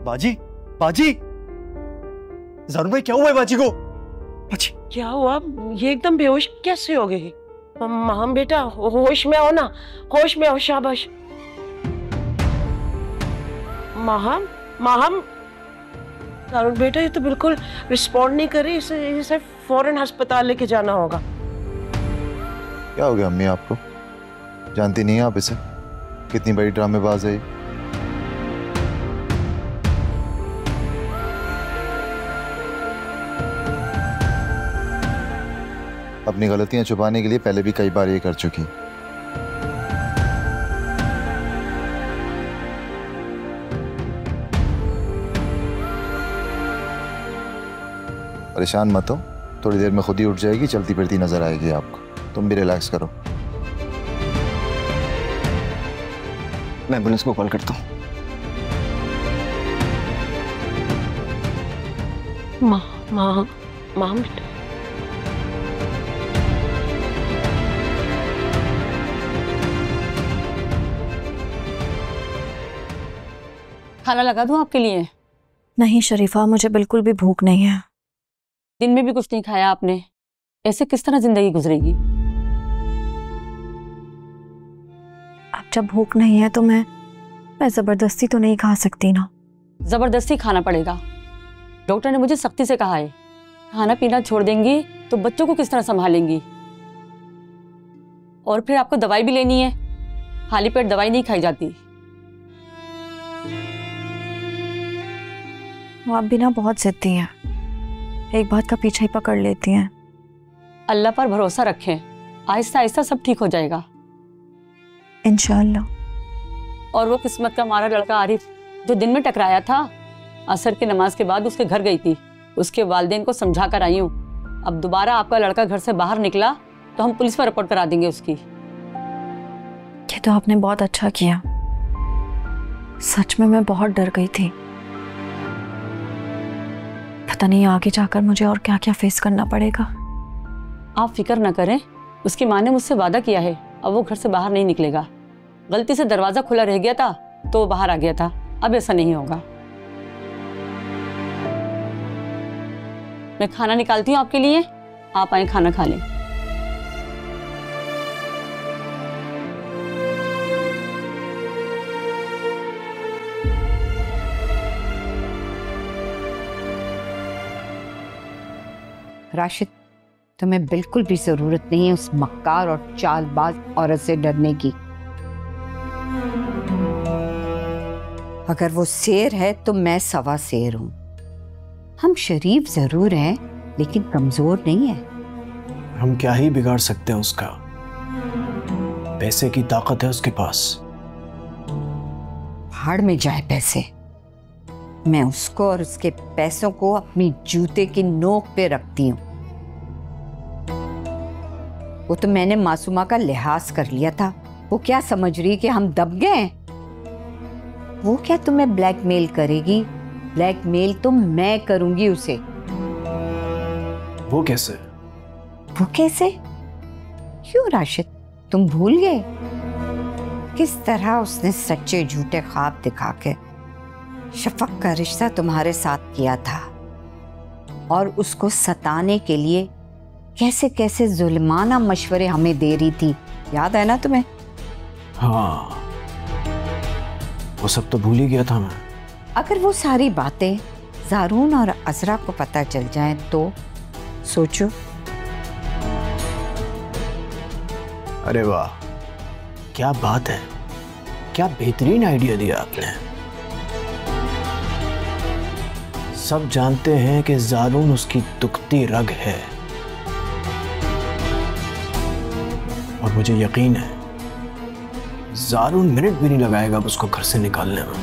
बाजी, बाजी, जारून भाई क्या हुआ है बाजी को? बाजी क्या हुआ? ये एकदम बेहोश कैसे हो गई? माम बेटा होश में आओ ना, होश में आओ, शाबाश। माहम, माहम, जारून बेटा ये तो बिल्कुल रिस्पॉन्ड नहीं कर रही, इसे फौरन अस्पताल लेके जाना होगा। क्या हो गया अम्मी आपको? जानती नहीं आप इसे? कितनी बड़ी ड्रामेबाज है ये। अपनी गलतियां छुपाने के लिए पहले भी कई बार ये कर चुकी। परेशान मत हो, थोड़ी देर में खुद ही उठ जाएगी, चलती फिरती नजर आएगी आपको। तुम भी रिलैक्स करो। मैं एम्बुलेंस को कॉल करता हूँ। माम बेटा, खाना लगा दूं आपके लिए? नहीं शरीफा, मुझे बिल्कुल भी भूख नहीं है। दिन में भी कुछ नहीं खाया आपने, ऐसे किस तरह जिंदगी गुजरेगी? अब जब भूख नहीं है तो मैं जबरदस्ती तो नहीं खा सकती ना। जबरदस्ती खाना पड़ेगा। डॉक्टर ने मुझे सख्ती से कहा है, खाना पीना छोड़ देंगी तो बच्चों को किस तरह संभालेंगी? और फिर आपको दवाई भी लेनी है, खाली पेट दवाई नहीं खाई जाती। आप भी ना बहुत जिद्दी हैं, एक बात का पीछा ही पकड़ लेती हैं। अल्लाह पर भरोसा रखें, आहिस्ता आहिस्ता सब ठीक हो जाएगा इंशाअल्लाह। और वो किस्मत का मारा लड़का आरिफ जो दिन में टकराया था, असर की नमाज के बाद उसके घर गई थी, उसके वालिदैन को समझा कर आई हूँ। अब दोबारा आपका लड़का घर से बाहर निकला तो हम पुलिस पर रिपोर्ट करा देंगे उसकी। ये तो आपने बहुत अच्छा किया, सच में मैं बहुत डर गई थी। पता नहीं आगे जाकर मुझे और क्या क्या फेस करना पड़ेगा। आप फिक्र न करें, उसकी माँ ने मुझसे वादा किया है, अब वो घर से बाहर नहीं निकलेगा। गलती से दरवाजा खुला रह गया था तो वो बाहर आ गया था, अब ऐसा नहीं होगा। मैं खाना निकालती हूँ आपके लिए, आप आए खाना खा लें। राशिद, तुम्हें बिल्कुल भी जरूरत नहीं है उस मक्कार और चालबाज औरत से डरने की। अगर वो शेर है तो मैं सवा शेर हूं। हम शरीफ जरूर हैं लेकिन कमजोर नहीं है। हम क्या ही बिगाड़ सकते हैं उसका, पैसे की ताकत है उसके पास। भाड़ में जाए पैसे, मैं उसको और उसके पैसों को अपनी जूते की नोक पे रखती हूँ। वो तो मैंने मासूमा का लिहाज कर लिया था, वो क्या समझ रही कि हम दब गए? वो क्या तुम्हें ब्लैकमेल करेगी? ब्लैकमेल तो मैं करूंगी उसे। वो कैसे? वो कैसे? क्यों राशिद, तुम भूल गए किस तरह उसने सच्चे झूठे ख्वाब दिखा के शफक का रिश्ता तुम्हारे साथ किया था और उसको सताने के लिए कैसे कैसे जुल्माना मशवरे हमें दे रही थी, याद है ना तुम्हें? हाँ, वो सब तो भूल ही गया था मैं। अगर वो सारी बातें जारून और अजरा को पता चल जाएं तो सोचो। अरे वाह, क्या बात है, क्या बेहतरीन आइडिया दिया आपने। सब जानते हैं कि जारून उसकी दुखती रग है और मुझे यकीन है जारून मिनट भी नहीं लगाएगा उसको घर से निकालने में।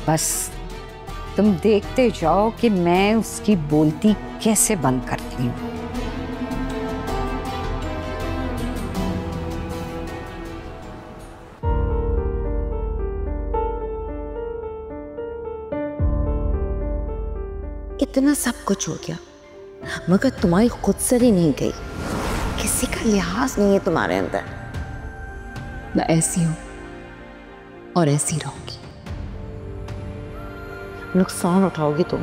बस तुम देखते जाओ कि मैं उसकी बोलती कैसे बंद करती हूँ। इतना सब कुछ हो गया मगर तुम्हारी खुदसरी नहीं गई, किसी का लिहाज नहीं है तुम्हारे अंदर। मैं ऐसी हूं और ऐसी रहूंगी। नुकसान उठाओगी तुम।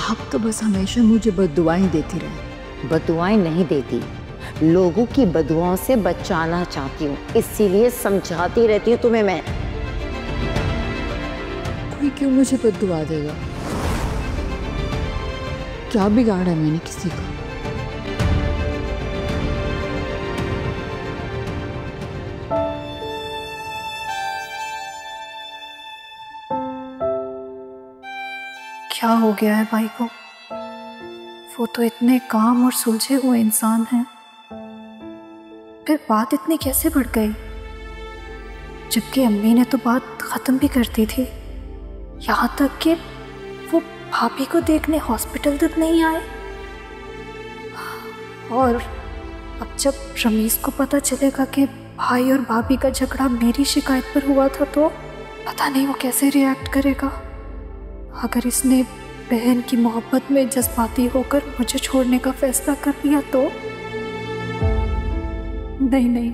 आप तो बस हमेशा मुझे बद्दुआएं देती रहे। बदुआएं नहीं देती, लोगों की बदुआओं से बचाना चाहती हूँ, इसीलिए समझाती रहती हूँ तुम्हें मैं। कोई क्यों मुझे बद्दुआ देगा? क्या बिगाड़ा है मैंने किसी का? क्या हो गया है भाई को? वो तो इतने काम और सुलझे हुए इंसान हैं, फिर बात इतनी कैसे बढ़ गई? जबकि अम्मी ने तो बात खत्म भी कर दी थी, यहाँ तक कि वो भाभी को देखने हॉस्पिटल तक नहीं आए। और अब जब रमीज को पता चलेगा कि भाई और भाभी का झगड़ा मेरी शिकायत पर हुआ था, तो पता नहीं वो कैसे रिएक्ट करेगा। अगर इसने बहन की मोहब्बत में जज्बाती होकर मुझे छोड़ने का फैसला कर लिया तो नहीं नहीं,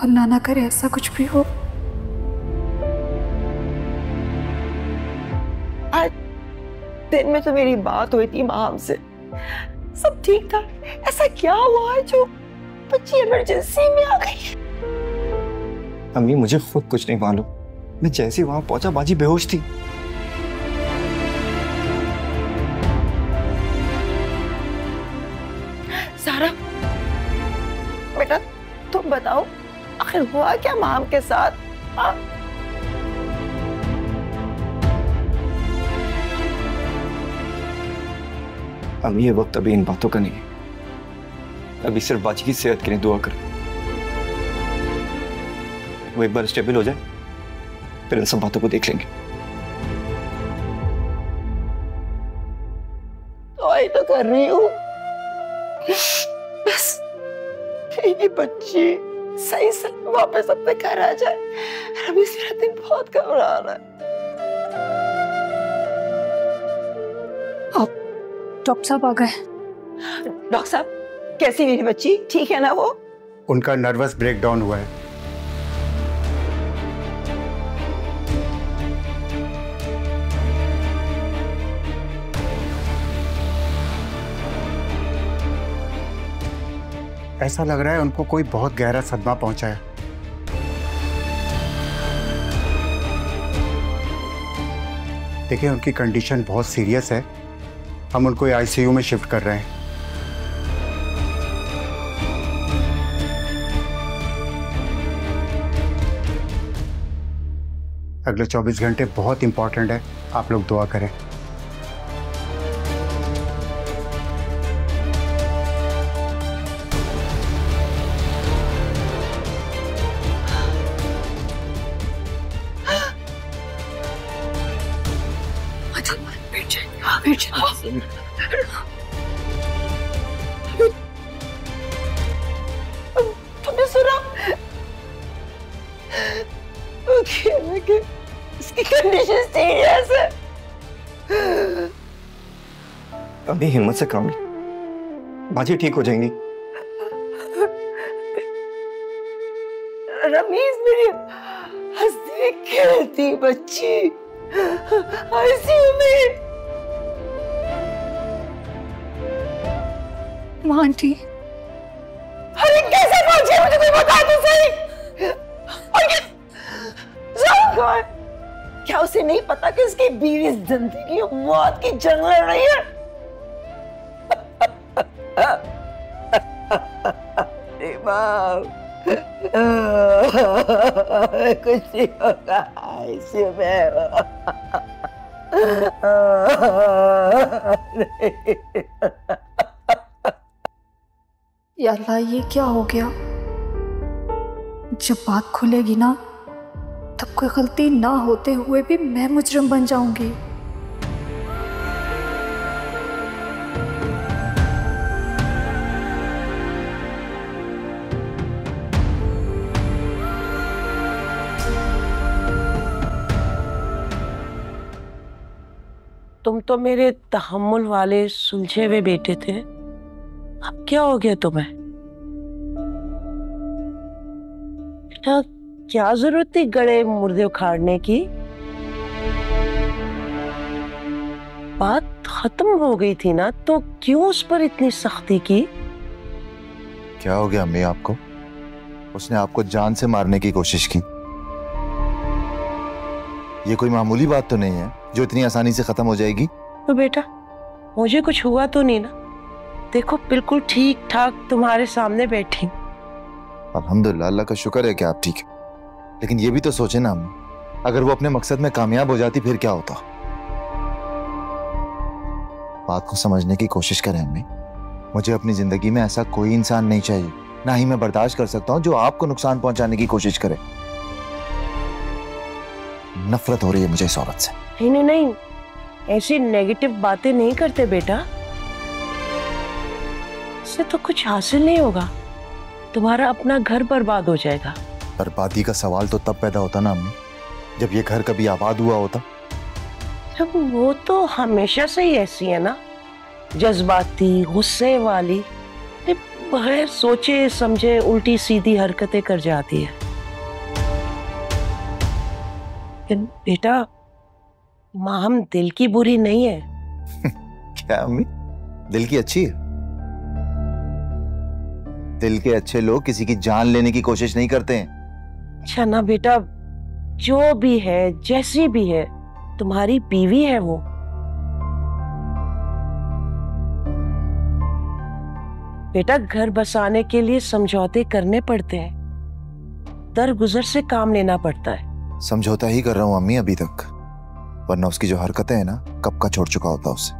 अल्लाह ना करे ऐसा कुछ भी हो। आज दिन में तो मेरी बात हुई थी माम से, सब ठीक था। ऐसा क्या हुआ है जो बच्ची इमरजेंसी में आ गई है? अम्मी मुझे खुद कुछ नहीं मालूम, मैं जैसे वहां पहुंचा बाजी बेहोश थी। सारा बेटा तुम बताओ आखिर हुआ क्या माम के साथ? अम्मी ये वक्त अभी इन बातों का नहीं है, अभी सिर्फ बाजी की सेहत के लिए दुआ करें। वो एक बार स्टेबल हो जाए फिर इन सब बातों को देख लेंगे। दवाई तो कर रही हूँ, बस ये बच्ची सही से वापस अपने घर आ जाए। अभी मेरा दिन बहुत घबरा रहा है। डॉक्टर साहब आ गए। डॉक्टर साहब कैसी मेरी बच्ची, ठीक है ना वो? उनका नर्वस ब्रेकडाउन हुआ है। ऐसा लग रहा है उनको कोई बहुत गहरा सदमा पहुंचा है। देखिए उनकी कंडीशन बहुत सीरियस है, हम उनको आईसीयू में शिफ्ट कर रहे हैं। अगले 24 घंटे बहुत इंपॉर्टेंट है, आप लोग दुआ करें। तुमने सुना? इसकी कंडीशन सीरियस है। अभी हिम्मत से काम ली, बाजी ठीक हो जाएंगी। रमीज मेरी हंसती खेलती बच्ची आईसीयू में। आंटी अरे कैसे पहुंचे, मुझे कोई बता तो सही। और क्या उसे नहीं पता कि उसकी बीवी जिंदगी और मौत की जंग लड़ रही है? कुछ नहीं होगा आईसीयू में। या अल्लाह ये क्या हो गया? जब बात खुलेगी ना तब कोई गलती ना होते हुए भी मैं मुजरिम बन जाऊंगी। तुम तो मेरे तहम्मुल वाले सुलझे हुए बेटे थे, अब क्या हो गया तुम्हें? बेटा क्या जरूरत थी गड़े मुर्दे उखाड़ने की? बात खत्म हो गई थी ना, तो क्यों उस पर इतनी सख्ती की? क्या हो गया अम्मी आपको? उसने आपको जान से मारने की कोशिश की। ये कोई मामूली बात तो नहीं है जो इतनी आसानी से खत्म हो जाएगी। तो बेटा मुझे कुछ हुआ तो नहीं ना? देखो बिल्कुल ठीक ठाक तुम्हारे सामने बैठी। अल्हम्दुलिल्लाह, अल्लाह का शुक्र है कि आप ठीक है। लेकिन ये भी तो सोचे ना अम्मी, अगर वो अपने मकसद में कामयाब हो जाती फिर क्या होता? बात को समझने की कोशिश करें अम्मी। मुझे अपनी जिंदगी में ऐसा कोई इंसान नहीं चाहिए, ना ही मैं बर्दाश्त कर सकता हूं जो आपको नुकसान पहुंचाने की कोशिश करे। नफरत हो रही है मुझे इस औरत से। नहीं नहीं, ऐसी नेगेटिव बातें नहीं करते बेटा, इससे तो कुछ हासिल नहीं होगा, तुम्हारा अपना घर बर्बाद हो जाएगा। बर्बादी का सवाल तो तब पैदा होता ना अम्मी जब ये घर कभी आबाद हुआ होता। जब वो तो हमेशा से ही ऐसी है ना, जज्बाती, गुस्से वाली, बगैर सोचे समझे उल्टी सीधी हरकतें कर जाती है। लेकिन बेटा माहम दिल की बुरी नहीं है। क्या अम्मी, दिल की अच्छी है? दिल के अच्छे लोग किसी की जान लेने की कोशिश नहीं करते हैं। अच्छा ना बेटा, जो भी है जैसी भी है, तुम्हारी बीवी है वो। बेटा घर बसाने के लिए समझौते करने पड़ते हैं, दरगुजर से काम लेना पड़ता है। समझौता ही कर रहा हूं अम्मी अभी तक, वरना उसकी जो हरकतें हैं ना कब का छोड़ चुका होता उसे।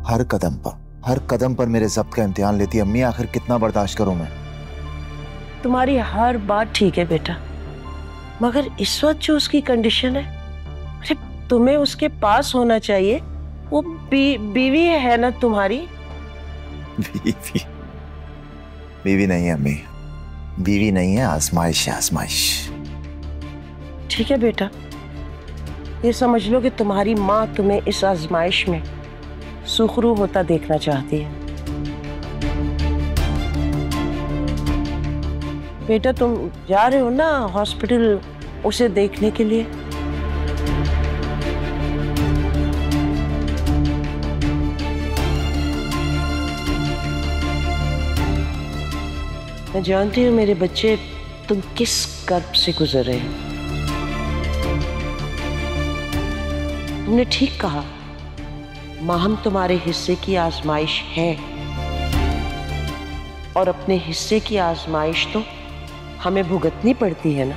हर कदम पर मेरे ज़ब्त का इम्तिहान लेती अम्मी। आखिर कितना बर्दाश्त करूं मैं? तुम्हारी हर बात ठीक है बेटा, मगर इस वक्त जो उसकी कंडीशन है, अरे तुम्हें उसके पास होना चाहिए। वो बीवी है ना तुम्हारी? बीवी नहीं है अम्मी, बीवी नहीं है, आजमाइश है, आजमाइश। ठीक है बेटा, ये समझ लो कि तुम्हारी माँ तुम्हें इस आजमाइश में सुखरू होता देखना चाहती है। बेटा तुम जा रहे हो ना हॉस्पिटल उसे देखने के लिए? मैं जानती हूँ मेरे बच्चे, तुम किस कर्ब से गुजर रहे हो। तुमने ठीक कहा, माहम तुम्हारे हिस्से की आजमाइश है, और अपने हिस्से की आजमाइश तो हमें भुगतनी पड़ती है ना।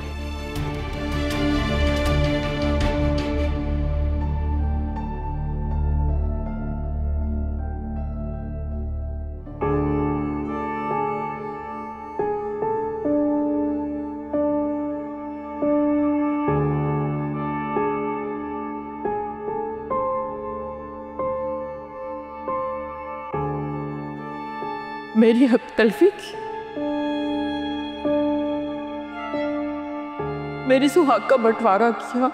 मेरी हक़-तलफ़ी की, मेरी सुहाग का बंटवारा किया,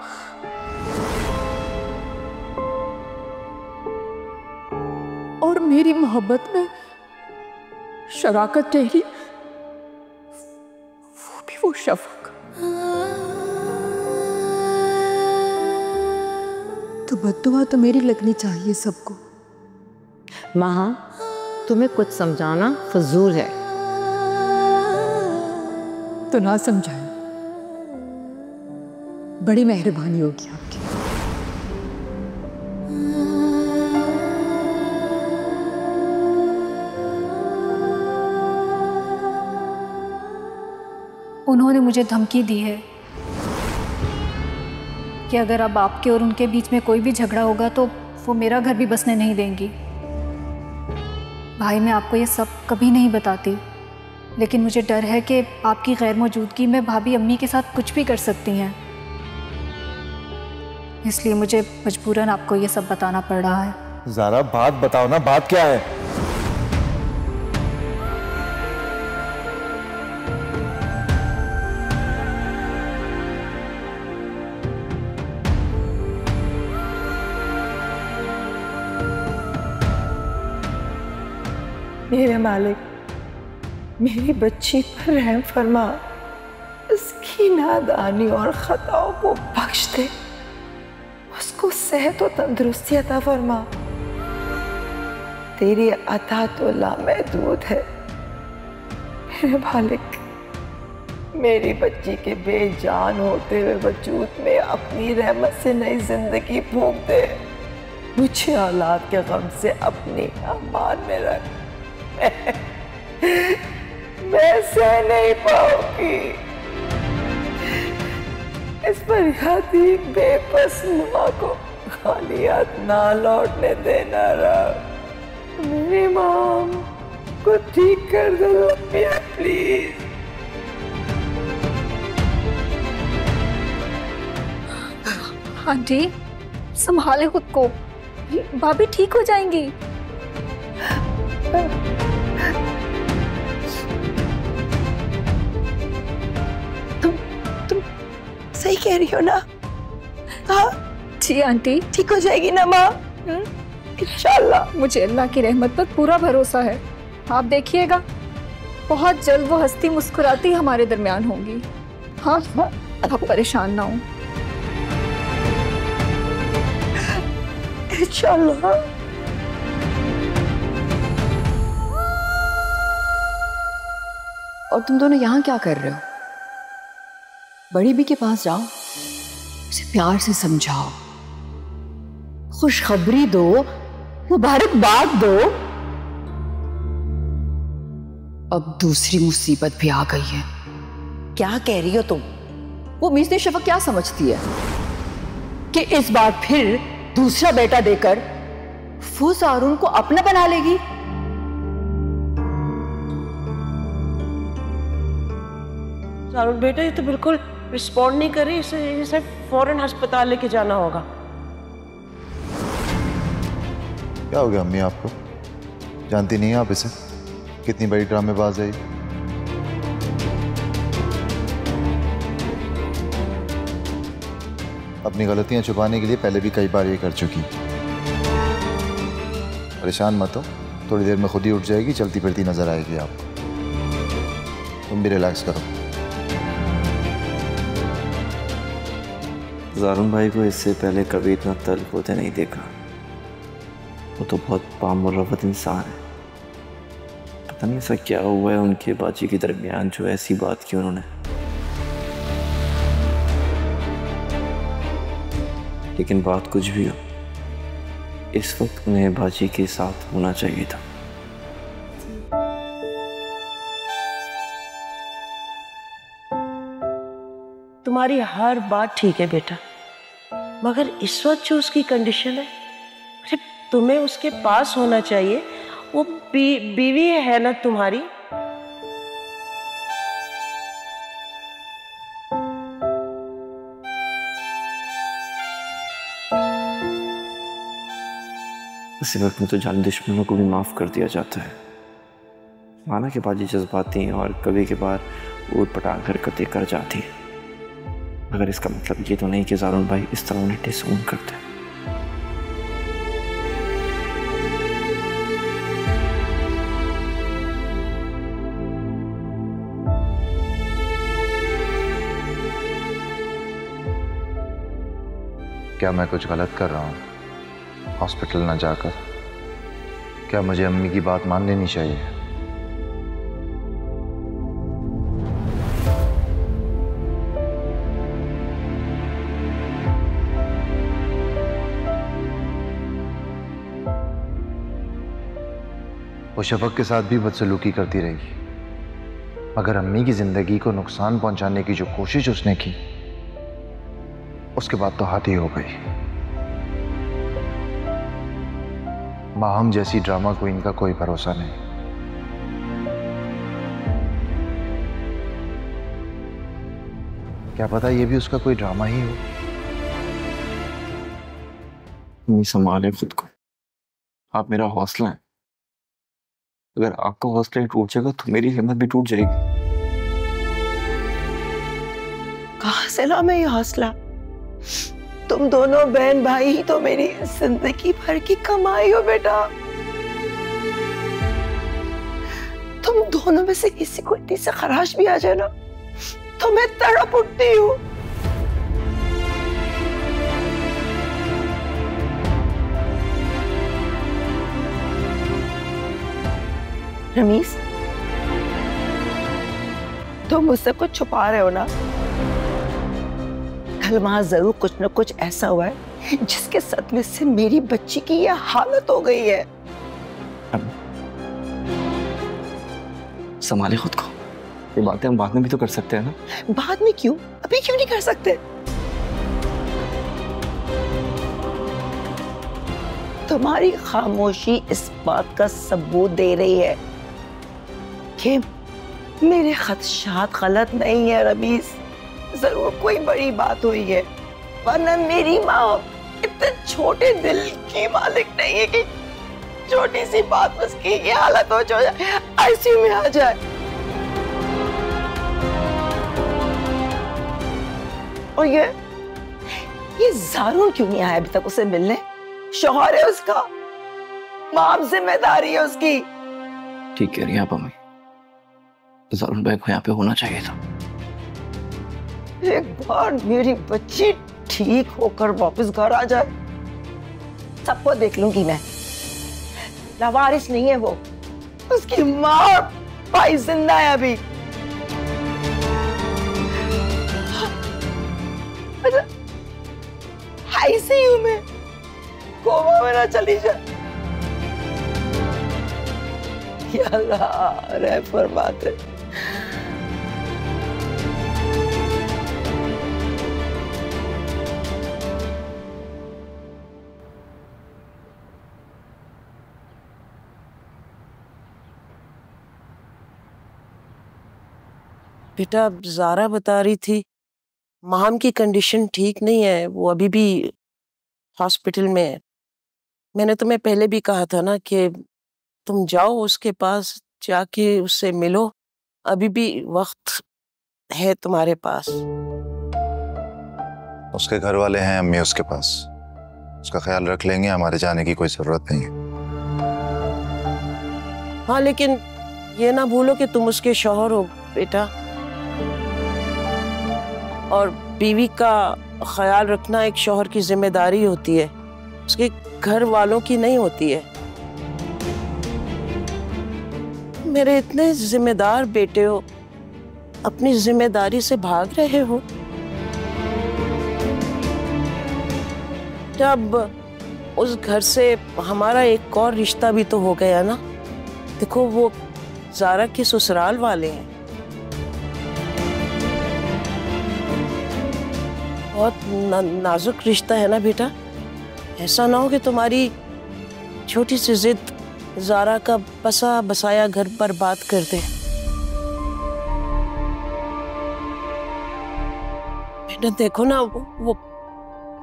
और मेरी मोहब्बत में शराकत ठहरी, वो भी वो शफ़क़। तो बद्दुआ तो मेरी लगनी चाहिए सबको। महा, तुम्हें कुछ समझाना फजूल है। तो ना समझाए, बड़ी मेहरबानी होगी आपकी। उन्होंने मुझे धमकी दी है कि अगर अब आपके और उनके बीच में कोई भी झगड़ा होगा तो वो मेरा घर भी बसने नहीं देंगी। भाई मैं आपको ये सब कभी नहीं बताती, लेकिन मुझे डर है कि आपकी गैर मौजूदगी में भाभी अम्मी के साथ कुछ भी कर सकती हैं, इसलिए मुझे मजबूरन आपको ये सब बताना पड़ रहा है। ज़ारा बात बताओ ना, बात क्या है? मेरे मालिक, मेरी बच्ची पर रहम फरमा, उसकी नादानी और खताओं को बख्श दे, उसको सेहत और तंदुरुस्ती अता फरमा। तेरी अता तो लामहदूद है मेरे मालिक। मेरी बच्ची के बेजान होते हुए वजूद में अपनी रहमत से नई जिंदगी फूंक दे। मुझे औलाद के गम से अपनी अमान में रख। मैं सह नहीं पाऊंगी। इस फरियादी बेबस माँ को खाली हाथ ना लौटने देना रब। मेरी माँ को ठीक कर दो रब्बिया प्लीज। आंटी संभाले खुद को, भाभी ठीक हो जाएंगी। तुम सही कह रही हो ना? हाँ जी आंटी, ठीक हो जाएगी ना माँ? इंशाल्लाह। मुझे अल्लाह की रहमत पर पूरा भरोसा है। आप देखिएगा बहुत जल्द वो हस्ती मुस्कुराती हमारे दरमियान होंगी। हाँ आप परेशान ना हो। इंशाल्लाह। और तुम दोनों यहाँ क्या कर रहे हो? बड़ी बी के पास जाओ, उसे प्यार से समझाओ, खुशखबरी दो, मुबारकबाद दो। अब दूसरी मुसीबत भी आ गई है। क्या कह रही हो तुम? वो मिस शफक क्या समझती है कि इस बार फिर दूसरा बेटा देकर वो सारून को अपना बना लेगी? सारून बेटा ये तो बिल्कुल रिस्पॉन्ड नहीं कर रही। इसे फौरन अस्पताल लेके जाना होगा। क्या हो गया अम्मी आपको? जानती नहीं है आप इसे? कितनी बड़ी ड्रामेबाज है ये। अपनी गलतियां छुपाने के लिए पहले भी कई बार ये कर चुकी। परेशान मत हो, थोड़ी देर में खुद ही उठ जाएगी, चलती फिरती नजर आएगी आपको। तुम भी रिलैक्स करो। ज़ारून भाई को इससे पहले कभी इतना तल्ख होते नहीं देखा। वो तो बहुत बामुरवत इंसान है। पता नहीं ऐसा क्या हुआ है उनके बाजी के दरमियान जो ऐसी बात की उन्होंने। लेकिन बात कुछ भी हो, इस वक्त उन्हें बाजी के साथ होना चाहिए था। तुम्हारी हर बात ठीक है बेटा, मगर इस वक्त जो उसकी कंडीशन है, अरे तुम्हें उसके पास होना चाहिए। वो बीवी है ना तुम्हारी। इसी वक्त में तो जान दुश्मनों को भी माफ़ कर दिया जाता है। माना कि बाजी जज्बाती हैं और कभी कभार ऊट पटांग हरकतें कर जाती हैं, मगर इसका मतलब ये तो नहीं कि ज़ारून भाई इस तरह उन्हें डिसोन करते हैं। क्या मैं कुछ गलत कर रहा हूँ हॉस्पिटल ना जाकर? क्या मुझे अम्मी की बात मान लेनी चाहिए? वो शफक के साथ भी बदसलूकी करती रही, मगर अम्मी की जिंदगी को नुकसान पहुंचाने की जो कोशिश उसने की, उसके बाद तो हाथ ही हो गई। माहम जैसी ड्रामा क्वीन का कोई भरोसा नहीं। क्या पता ये भी उसका कोई ड्रामा ही हो। नहीं संभाले खुद को, आप मेरा हौसला हैं। अगर आपका हौसला टूट जाएगा तो मेरी हिम्मत भी टूट जाएगी। कहाँ से ला मैं ये हौसला? तुम दोनों बहन भाई ही तो मेरी जिंदगी भर की कमाई हो बेटा। तुम दोनों में से किसी को इतनी से खराश भी आ जाए ना तो मैं तड़प उठती हूँ। रमीज, तुम मुझसे कुछ छुपा रहे हो ना? कल वहां जरूर कुछ न कुछ ऐसा हुआ है जिसके सदमे से मेरी बच्ची की यह हालत हो गई है। संभाले खुद को, ये बातें हम बाद में भी तो कर सकते हैं ना। बाद में क्यों? अभी क्यों नहीं कर सकते? तुम्हारी खामोशी इस बात का सबूत दे रही है कि मेरे खदशात गलत नहीं है रमीज। जरूर कोई बड़ी बात हुई है, वरना मेरी माँ इतने छोटे दिल की मालिक नहीं है कि छोटी सी बात बस की ये हालत हो जाए, आईसीयू में आ जाए। और ये जारून क्यों नहीं आया अभी तक उसे मिलने? शौहर है उसका, माँ जिम्मेदारी है उसकी। ठीक कह रही हैं आप अम्मी, जारून भाई को यहाँ पे होना चाहिए था। एक बार मेरी बच्ची ठीक होकर वापस घर आ जाए, सबको देख लूंगी मैं। लावारिस नहीं है वो, उसकी माँ और भाई जिंदा है अभी। आईसीयू में, कोमा में ना चली जाए। या अल्लाह रहम फरमाते। बेटा, ज़ारा बता रही थी माम की कंडीशन ठीक नहीं है, वो अभी भी हॉस्पिटल में है। मैंने तुम्हें पहले भी कहा था ना कि तुम जाओ उसके पास, जाके उससे मिलो, अभी भी वक्त है तुम्हारे पास। उसके घर वाले हैं अम्मी उसके पास, उसका ख्याल रख लेंगे, हमारे जाने की कोई जरूरत नहीं है। हाँ, लेकिन ये ना भूलो कि तुम उसके शौहर हो बेटा, और बीवी का ख्याल रखना एक शौहर की जिम्मेदारी होती है, उसके घर वालों की नहीं होती है। मेरे इतने जिम्मेदार बेटे हो, अपनी जिम्मेदारी से भाग रहे हो। जब उस घर से हमारा एक और रिश्ता भी तो हो गया ना। देखो, वो ज़ारा के ससुराल वाले हैं, बहुत नाजुक रिश्ता है ना बेटा। ऐसा ना हो कि तुम्हारी छोटी सी जिद ज़ारा का बसा बसाया घर बर्बाद कर दे। बेटा देखो ना, वो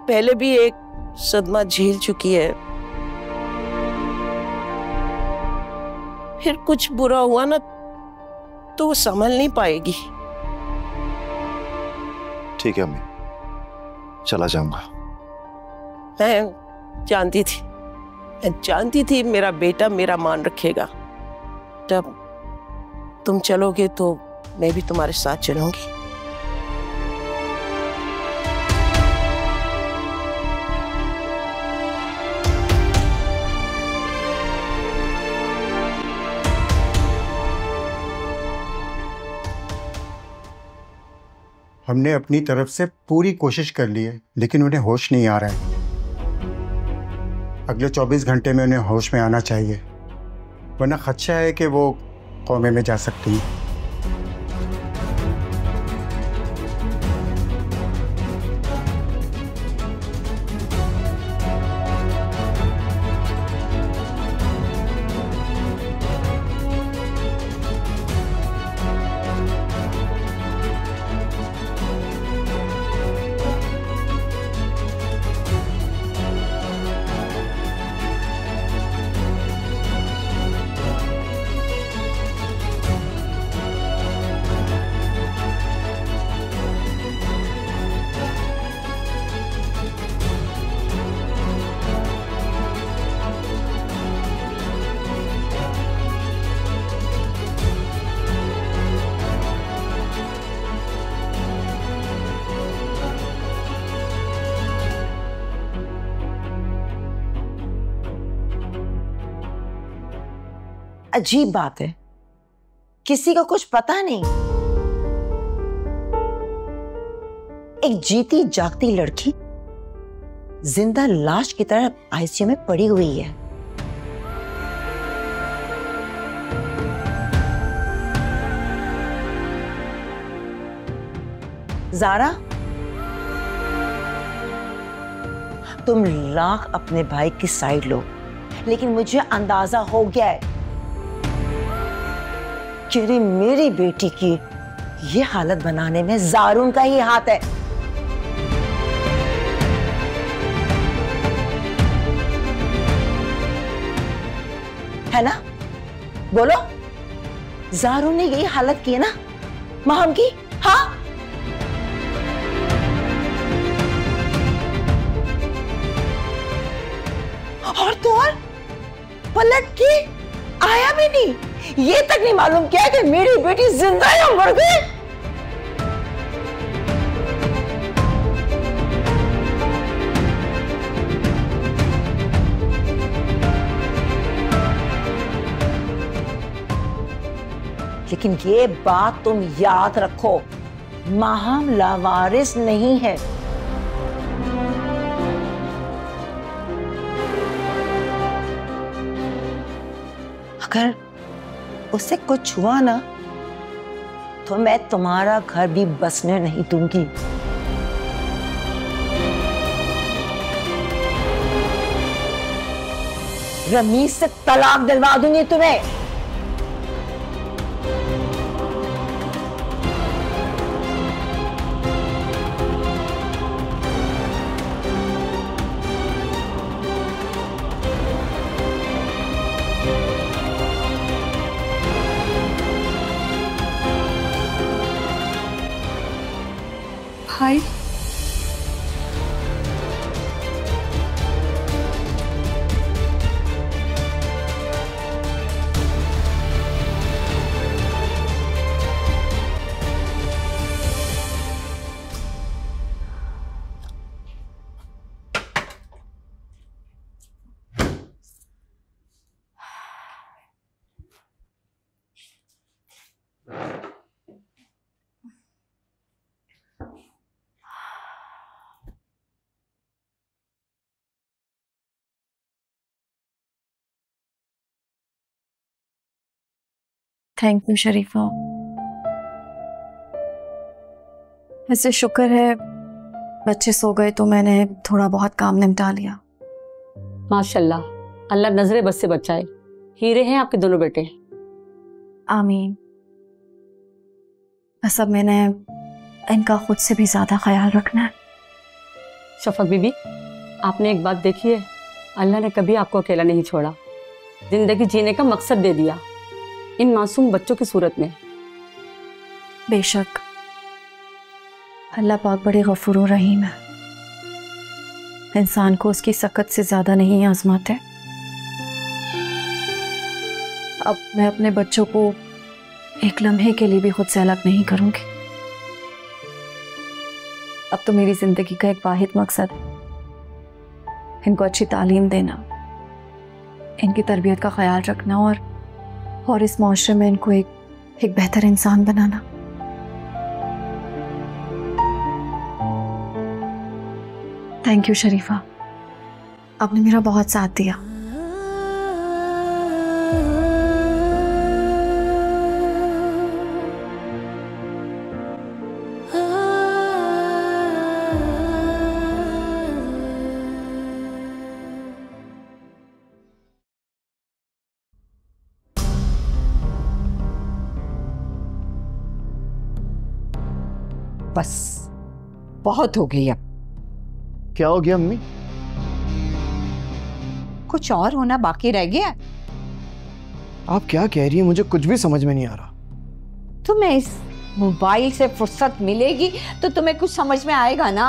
पहले भी एक सदमा झेल चुकी है, फिर कुछ बुरा हुआ ना तो वो संभल नहीं पाएगी। ठीक है अम्मी, चला जाऊंगा। मैं जानती थी मेरा बेटा मेरा मान रखेगा। जब तुम चलोगे तो मैं भी तुम्हारे साथ चलूंगी। हमने अपनी तरफ से पूरी कोशिश कर ली है, लेकिन उन्हें होश नहीं आ रहा है। अगले 24 घंटे में उन्हें होश में आना चाहिए, वरना खदशा है कि वो कोमे में जा सकती हैं। अजीब बात है, किसी को कुछ पता नहीं। एक जीती जागती लड़की जिंदा लाश की तरह आईसीयू में पड़ी हुई है। ज़ारा, तुम लाख अपने भाई की साइड लो, लेकिन मुझे अंदाजा हो गया है कि मेरी बेटी की ये हालत बनाने में ज़ारून का ही हाथ है ना? बोलो, ज़ारून ने यही हालत की है ना माहम की? हाँ, और तो और पलट के आया भी नहीं, ये तक नहीं मालूम क्या कि मेरी बेटी जिंदा है या मर गई। लेकिन ये बात तुम याद रखो, माहम लावारिस नहीं है। अगर उसे कुछ हुआ ना तो मैं तुम्हारा घर भी बसने नहीं दूंगी। रमीज से तलाक दिलवा दूंगी तुम्हें। भाई, थैंक यू शरीफा। वैसे शुक्र है बच्चे सो गए तो मैंने थोड़ा बहुत काम निपटा लिया। माशाल्लाह, अल्लाह नजरे बस से बचाए। हीरे हैं आपके दोनों बेटे। आमीन। बस अब मैंने इनका खुद से भी ज्यादा ख्याल रखना है। शफक बीबी, आपने एक बात देखी है, अल्लाह ने कभी आपको अकेला नहीं छोड़ा। जिंदगी जीने का मकसद दे दिया इन मासूम बच्चों की सूरत में। बेशक अल्लाह पाक बड़े गफूर और रहीम है, इंसान को उसकी सकत से ज्यादा नहीं आजमाते। अब मैं अपने बच्चों को एक लम्हे के लिए भी खुद से अलग नहीं करूंगी। अब तो मेरी जिंदगी का एक वाहिद मकसद है इनको अच्छी तालीम देना, इनकी तरबियत का ख्याल रखना और इस माशरे में इनको एक बेहतर इंसान बनाना। थैंक यू शरीफा, आपने मेरा बहुत साथ दिया। बस बहुत हो गई। अब क्या हो गया अम्मी? कुछ और होना बाकी रह गया? आप क्या कह रही हैं? मुझे कुछ भी समझ में नहीं आ रहा। तुम्हें इस मोबाइल से फुर्सत मिलेगी तो तुम्हें कुछ समझ में आएगा ना।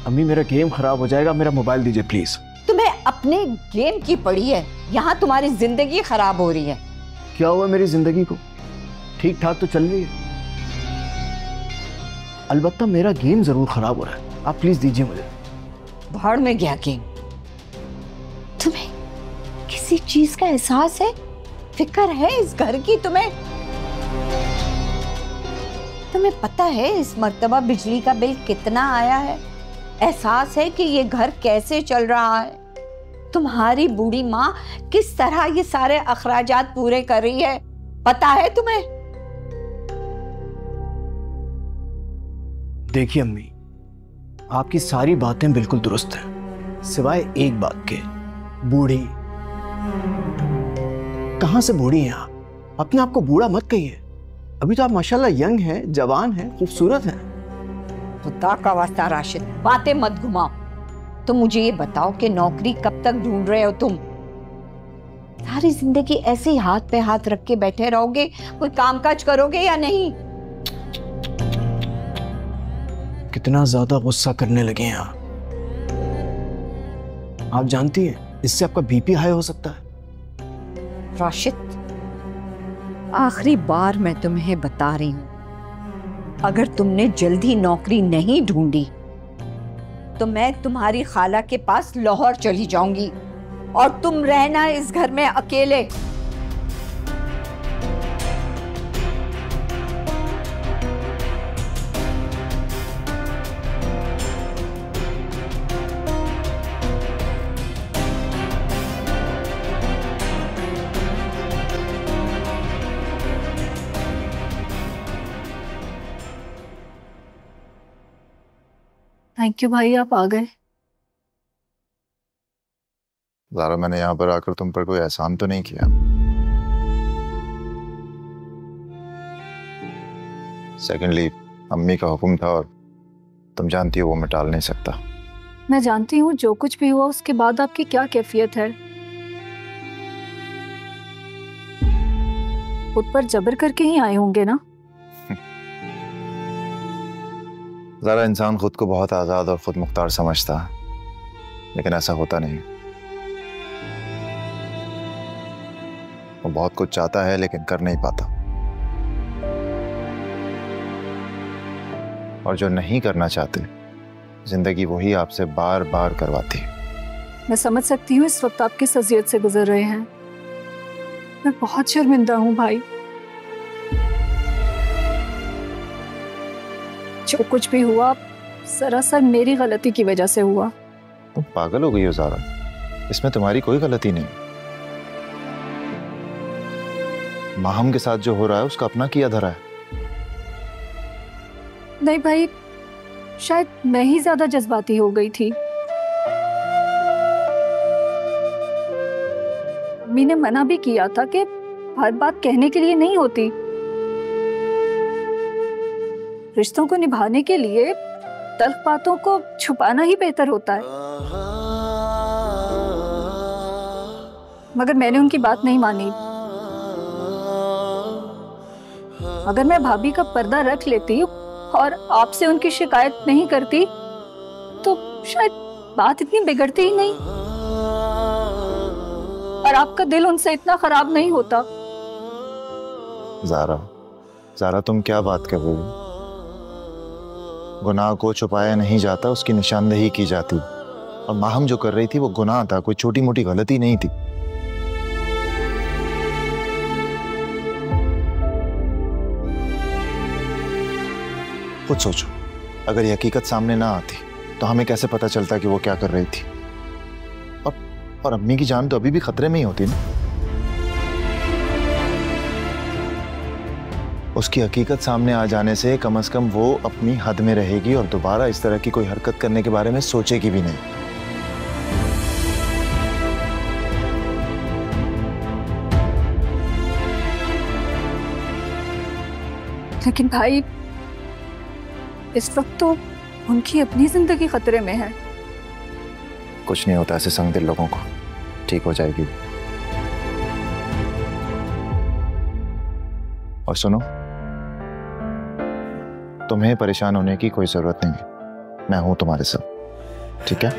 अम्मी मेरा गेम खराब हो जाएगा, मेरा मोबाइल दीजिए प्लीज। तुम्हें अपने गेम की पड़ी है, यहाँ तुम्हारी जिंदगी खराब हो रही है। क्या हुआ मेरी जिंदगी को? ठीक ठाक तो चल रही है। अलबत्ता मेरा गेम जरूर खराब हो रहा है, आप प्लीज दीजिए मुझे। भाड़ में गया गेम। तुम्हें किसी चीज का एहसास है फिक्र है इस घर की तुम्हें? तुम्हें पता है इस मर्तबा बिजली का बिल कितना आया है? एहसास है कि ये घर कैसे चल रहा है? तुम्हारी बूढ़ी माँ किस तरह ये सारे अखराजात पूरे कर रही है, पता है तुम्हें? देखिए अम्मी, आपकी सारी बातें बिल्कुल दुरुस्त हैं, सिवाय एक बात के। बूढ़ी? कहां से बूढ़ी हैं आप? अपने आप को बूढ़ा मत कहिए। अभी तो आप माशाल्लाह यंग हैं, जवान हैं, खूबसूरत हैं। खुदा का वास्ता राशिद, बातें मत घुमाओ। तो मुझे ये बताओ कि नौकरी कब तक ढूंढ रहे हो तुम? सारी जिंदगी ऐसे ही हाथ पे हाथ रख के बैठे रहोगे? कोई कामकाज करोगे या नहीं? कितना ज्यादा गुस्सा करने लगे हैं आप। आप जानती हैं इससे आपका बीपी हाई हो सकता है। राशिद, आखिरी बार मैं तुम्हें बता रही हूं, अगर तुमने जल्दी नौकरी नहीं ढूंढी तो मैं तुम्हारी खाला के पास लाहौर चली जाऊंगी और तुम रहना इस घर में अकेले। थैंक यू भाई, आप आ गए। ज़ारा, मैंने यहाँ पर आकर तुम पर कोई एहसान तो नहीं किया? सेकेंडली, अम्मी का हुक्म था और तुम जानती हो वो मैं टाल नहीं सकता। मैं जानती हूँ जो कुछ भी हुआ उसके बाद आपकी क्या कैफियत है। खुद पर जबर करके ही आए होंगे ना? ज़रा, इंसान खुद को बहुत आज़ाद और खुद मुख्तार समझता है, लेकिन ऐसा होता नहीं। वो बहुत कुछ चाहता है लेकिन कर नहीं पाता, और जो नहीं करना चाहते जिंदगी वही आपसे बार बार करवाती है। मैं समझ सकती हूँ इस वक्त आप किस अजियत से गुजर रहे हैं। मैं बहुत शर्मिंदा हूँ भाई। जो कुछ भी हुआ सरासर मेरी गलती की वजह से हुआ। तुम पागल हो गई हो ज़ारा, इसमें तुम्हारी कोई गलती नहीं। माहम के साथ जो हो रहा है उसका अपना किया धरा है। नहीं भाई, शायद मैं ही ज्यादा जज्बाती हो गई थी। अम्मी ने मना भी किया था कि हर बात कहने के लिए नहीं होती। रिश्तों को निभाने के लिए तल्ख बातों को छुपाना ही बेहतर होता है। मगर मैंने उनकी बात नहीं मानी। अगर मैं भाभी का पर्दा रख लेती और आपसे उनकी शिकायत नहीं करती तो शायद बात इतनी बिगड़ती ही नहीं और आपका दिल उनसे इतना खराब नहीं होता। ज़ारा, तुम क्या बात कर रही हो? गुनाह को छुपाया नहीं जाता, उसकी निशानदेही की जाती। और माहम जो कर रही थी वो गुनाह था, कोई छोटी मोटी गलती नहीं थी। खुद सोचो, अगर ये हकीकत सामने ना आती तो हमें कैसे पता चलता कि वो क्या कर रही थी? और अम्मी की जान तो अभी भी खतरे में ही होती ना। उसकी हकीकत सामने आ जाने से कम से कम वो अपनी हद में रहेगी और दोबारा इस तरह की कोई हरकत करने के बारे में सोचेगी भी नहीं। लेकिन भाई, इस वक्त तो उनकी अपनी जिंदगी खतरे में है। कुछ नहीं होता ऐसे संग दिल लोगों को, ठीक हो जाएगी। और सुनो, तुम्हें परेशान होने की कोई जरूरत नहीं है, मैं हूं तुम्हारे साथ, ठीक है?